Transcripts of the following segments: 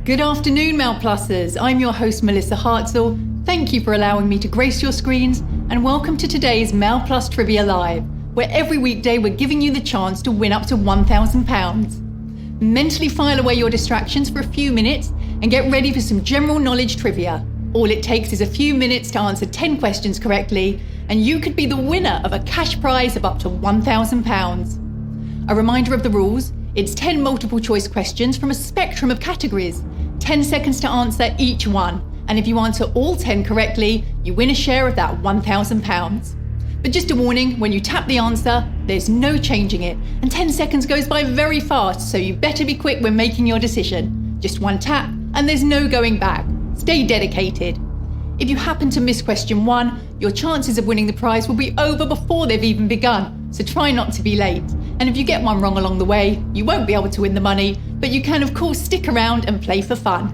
Good afternoon, Malplussers. I'm your host, Melissa Hartzel. Thank you for allowing me to grace your screens, and welcome to today's Malplus Trivia Live, where every weekday we're giving you the chance to win up to £1,000. Mentally file away your distractions for a few minutes and get ready for some general knowledge trivia. All it takes is a few minutes to answer 10 questions correctly, and you could be the winner of a cash prize of up to £1,000. A reminder of the rules: it's 10 multiple choice questions from a spectrum of categories, 10 seconds to answer each one, and if you answer all 10 correctly, you win a share of that £1,000. But just a warning, when you tap the answer, there's no changing it, and 10 seconds goes by very fast, so you better be quick when making your decision. Just one tap, and there's no going back. Stay dedicated. If you happen to miss question 1, your chances of winning the prize will be over before they've even begun, so try not to be late. And if you get one wrong along the way, you won't be able to win the money, but you can of course stick around and play for fun.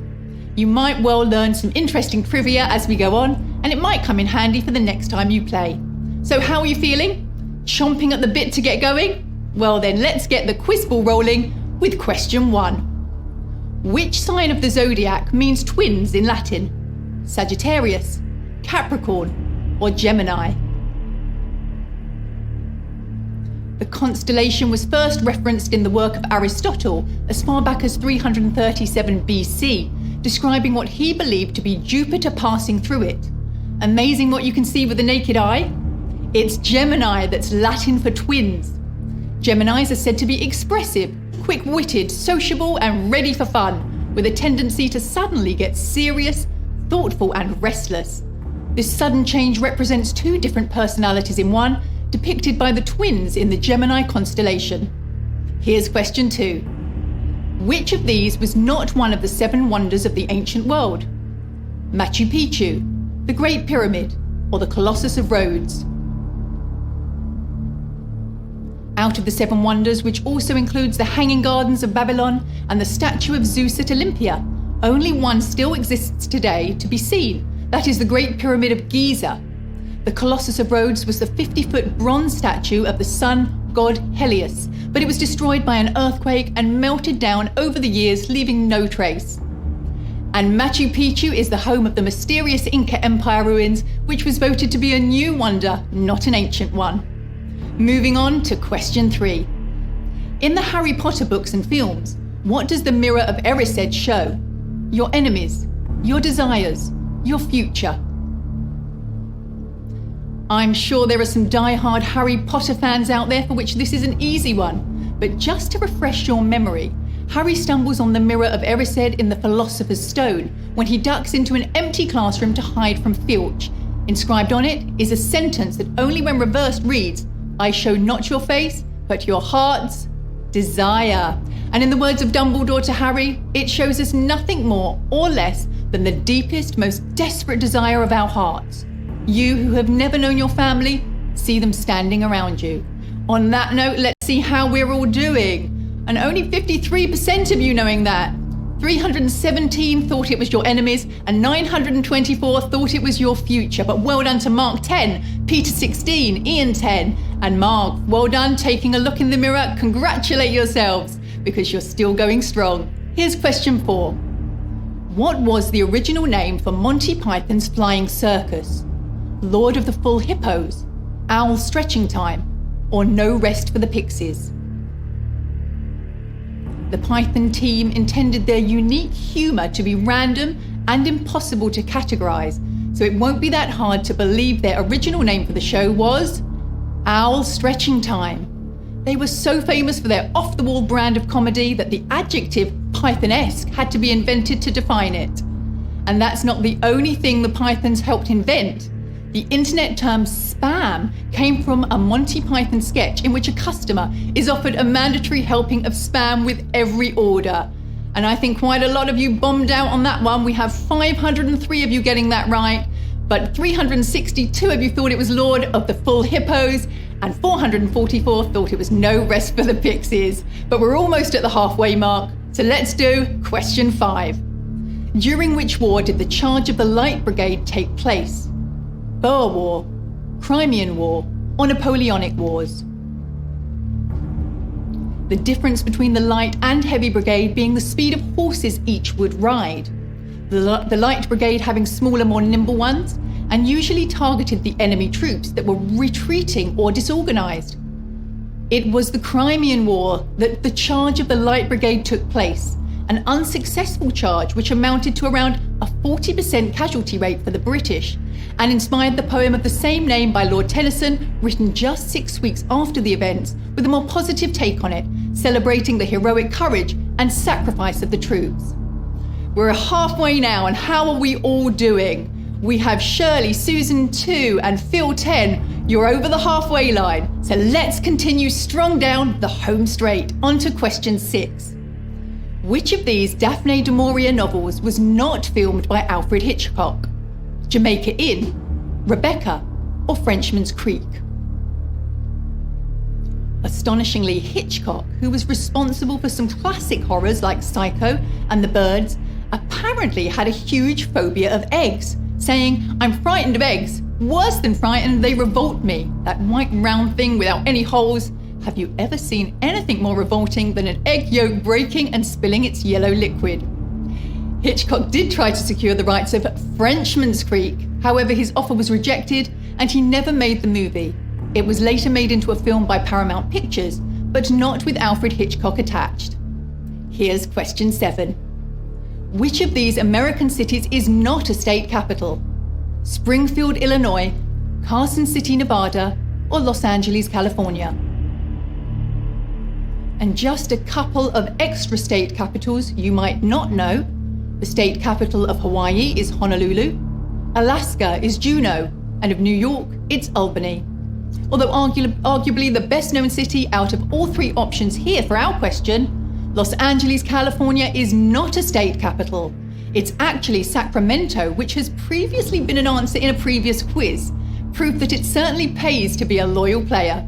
You might well learn some interesting trivia as we go on, and it might come in handy for the next time you play. So how are you feeling? Chomping at the bit to get going? Well then, let's get the quiz ball rolling with question 1. Which sign of the zodiac means twins in Latin? Sagittarius, Capricorn, or Gemini? The constellation was first referenced in the work of Aristotle as far back as 337 BC, describing what he believed to be Jupiter passing through it. Amazing what you can see with the naked eye? It's Gemini, that's Latin for twins. Geminis are said to be expressive, quick-witted, sociable, and ready for fun, with a tendency to suddenly get serious, thoughtful, and restless. This sudden change represents two different personalities in one, depicted by the twins in the Gemini constellation. Here's question 2. Which of these was not one of the 7 wonders of the ancient world? Machu Picchu, the Great Pyramid, or the Colossus of Rhodes? Out of the 7 wonders, which also includes the Hanging Gardens of Babylon and the statue of Zeus at Olympia, only one still exists today to be seen. That is the Great Pyramid of Giza. The Colossus of Rhodes was the 50-foot bronze statue of the sun god Helios, but it was destroyed by an earthquake and melted down over the years, leaving no trace. And Machu Picchu is the home of the mysterious Inca Empire ruins, which was voted to be a new wonder, not an ancient one. Moving on to question 3. In the Harry Potter books and films, what does the Mirror of Erised show? Your enemies, your desires, your future. I'm sure there are some die-hard Harry Potter fans out there for which this is an easy one, but just to refresh your memory, Harry stumbles on the Mirror of Erised in the Philosopher's Stone when he ducks into an empty classroom to hide from Filch. Inscribed on it is a sentence that only when reversed reads, "I show not your face, but your heart's desire." And in the words of Dumbledore to Harry, it shows us nothing more or less than the deepest, most desperate desire of our hearts. You who have never known your family, see them standing around you. On that note, let's see how we're all doing. And only 53% of you knowing that. 317 thought it was your enemies, and 924 thought it was your future. But well done to Mark 10, Peter 16, Ian 10, and Mark, well done taking a look in the mirror. Congratulate yourselves, because you're still going strong. Here's question 4. What was the original name for Monty Python's flying circus? Lord of the Full Hippos, Owl Stretching Time, or No Rest for the Pixies? The Python team intended their unique humour to be random and impossible to categorise, so it won't be that hard to believe their original name for the show was Owl Stretching Time. They were so famous for their off-the-wall brand of comedy that the adjective Python-esque had to be invented to define it. And that's not the only thing the Pythons helped invent. The internet term spam came from a Monty Python sketch in which a customer is offered a mandatory helping of spam with every order. And I think quite a lot of you bombed out on that one. We have 503 of you getting that right, but 362 of you thought it was Lord of the Full Hippos, and 444 thought it was No Rest for the Pixies. But we're almost at the halfway mark, so let's do question 5. During which war did the charge of the Light Brigade take place? Boer War, Crimean War, or Napoleonic Wars? the difference between the light and heavy brigade being the speed of horses each would ride. The light brigade having smaller, more nimble ones, and usually targeted the enemy troops that were retreating or disorganized. It was the Crimean War that the charge of the light brigade took place, an unsuccessful charge which amounted to around a 40% casualty rate for the British, and inspired the poem of the same name by Lord Tennyson, written just 6 weeks after the events, with a more positive take on it, celebrating the heroic courage and sacrifice of the troops. We're halfway now, and how are we all doing? We have Shirley, Susan 2 and Phil 10. You're over the halfway line, so let's continue strong down the home straight. On to question 6. Which of these Daphne du Maurier novels was not filmed by Alfred Hitchcock? Jamaica Inn, Rebecca, or Frenchman's Creek? Astonishingly, Hitchcock, who was responsible for some classic horrors like Psycho and The Birds, apparently had a huge phobia of eggs, saying, "I'm frightened of eggs. Worse than frightened, they revolt me. That white round thing without any holes. Have you ever seen anything more revolting than an egg yolk breaking and spilling its yellow liquid?" Hitchcock did try to secure the rights of Frenchman's Creek. However, his offer was rejected and he never made the movie. It was later made into a film by Paramount Pictures, but not with Alfred Hitchcock attached. Here's question 7. Which of these American cities is not a state capital? Springfield, Illinois, Carson City, Nevada, or Los Angeles, California? And just a couple of extra state capitals you might not know. The state capital of Hawaii is Honolulu, Alaska is Juneau, and of New York, it's Albany. Although arguably the best known city out of all 3 options here for our question, Los Angeles, California is not a state capital. It's actually Sacramento, which has previously been an answer in a previous quiz, proof that it certainly pays to be a loyal player.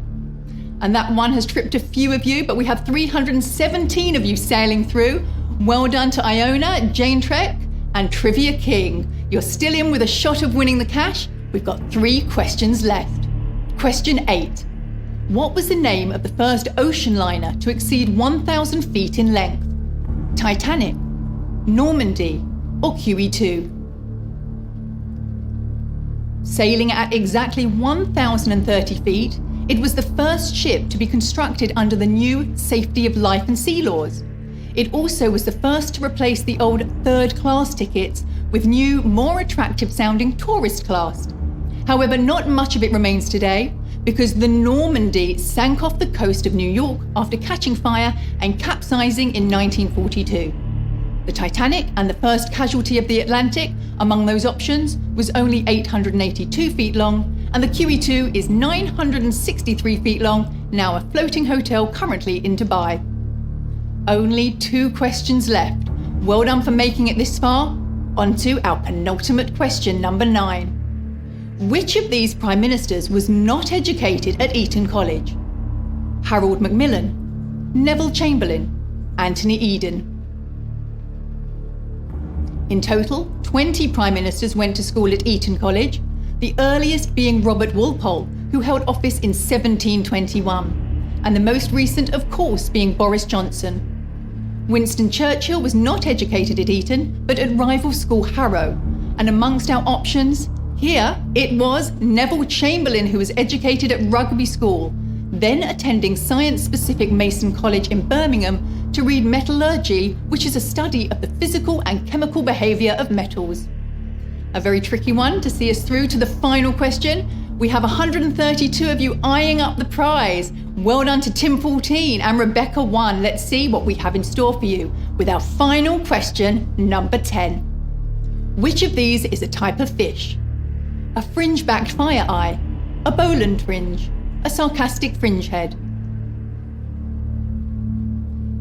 And that one has tripped a few of you, but we have 317 of you sailing through. Well done to Iona, Jane Trek, and Trivia King. You're still in with a shot of winning the cash. We've got 3 questions left. Question 8. What was the name of the first ocean liner to exceed 1,000 feet in length? Titanic, Normandy, or QE2? Sailing at exactly 1,030 feet, it was the first ship to be constructed under the new Safety of Life and Sea laws. It also was the first to replace the old third-class tickets with new, more attractive-sounding tourist class. However, not much of it remains today, because the Normandy sank off the coast of New York after catching fire and capsizing in 1942. The Titanic, and the first casualty of the Atlantic among those options, was only 882 feet long, and the QE2 is 963 feet long, now a floating hotel currently in Dubai. Only 2 questions left. Well done for making it this far. On to our penultimate question, number 9. Which of these prime ministers was not educated at Eton College? Harold Macmillan, Neville Chamberlain, Anthony Eden. In total, 20 prime ministers went to school at Eton College, the earliest being Robert Walpole, who held office in 1721, and the most recent, of course, being Boris Johnson. Winston Churchill was not educated at Eton, but at rival school Harrow, and amongst our options, here it was Neville Chamberlain, who was educated at Rugby School, then attending science-specific Mason College in Birmingham to read metallurgy, which is a study of the physical and chemical behaviour of metals. A very tricky one to see us through to the final question. We have 132 of you eyeing up the prize. Well done to Tim 14 and Rebecca 1. Let's see what we have in store for you with our final question, number 10. Which of these is a type of fish? A fringe-backed fire eye, a bowland fringe, a sarcastic fringehead.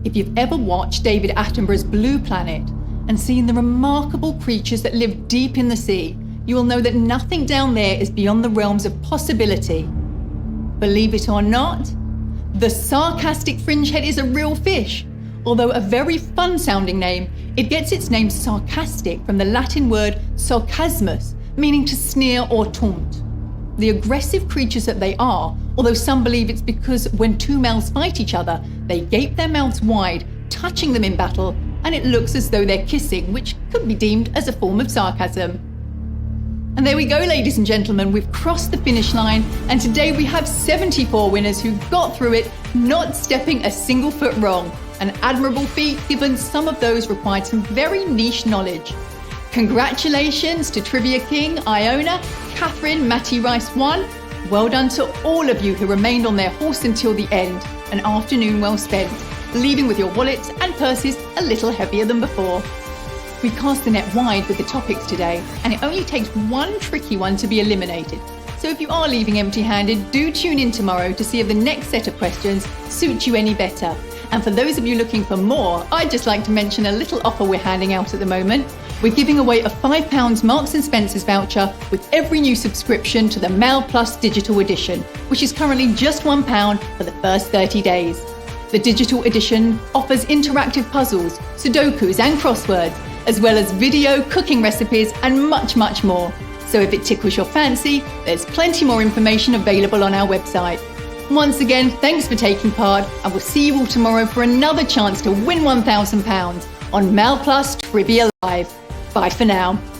If you've ever watched David Attenborough's Blue Planet and seen the remarkable creatures that live deep in the sea, you will know that nothing down there is beyond the realms of possibility. Believe it or not, the sarcastic fringehead is a real fish. Although a very fun-sounding name, it gets its name sarcastic from the Latin word sarcasmus, meaning to sneer or taunt. The aggressive creatures that they are although some believe it's because when two males fight each other, they gape their mouths wide, touching them in battle, and it looks as though they're kissing, which could be deemed as a form of sarcasm. And there we go, ladies and gentlemen, we've crossed the finish line, and today we have 74 winners who got through it, not stepping a single foot wrong. An admirable feat, given some of those required some very niche knowledge. Congratulations to Trivia King, Iona, Catherine, Matty Rice 1. Well done to all of you who remained on their horse until the end. An afternoon well spent, leaving with your wallets and purses a little heavier than before. We cast the net wide with the topics today, and it only takes one tricky one to be eliminated. So if you are leaving empty-handed, do tune in tomorrow to see if the next set of questions suit you any better. And for those of you looking for more, I'd just like to mention a little offer we're handing out at the moment. We're giving away a £5 Marks & Spencer's voucher with every new subscription to the Mail Plus digital edition, which is currently just £1 for the first 30 days. The digital edition offers interactive puzzles, Sudokus and crosswords, as well as video, cooking recipes, and much, much more. So if it tickles your fancy, there's plenty more information available on our website. Once again, thanks for taking part, and we'll see you all tomorrow for another chance to win £1,000 on Mail Plus Trivia Live. Bye for now.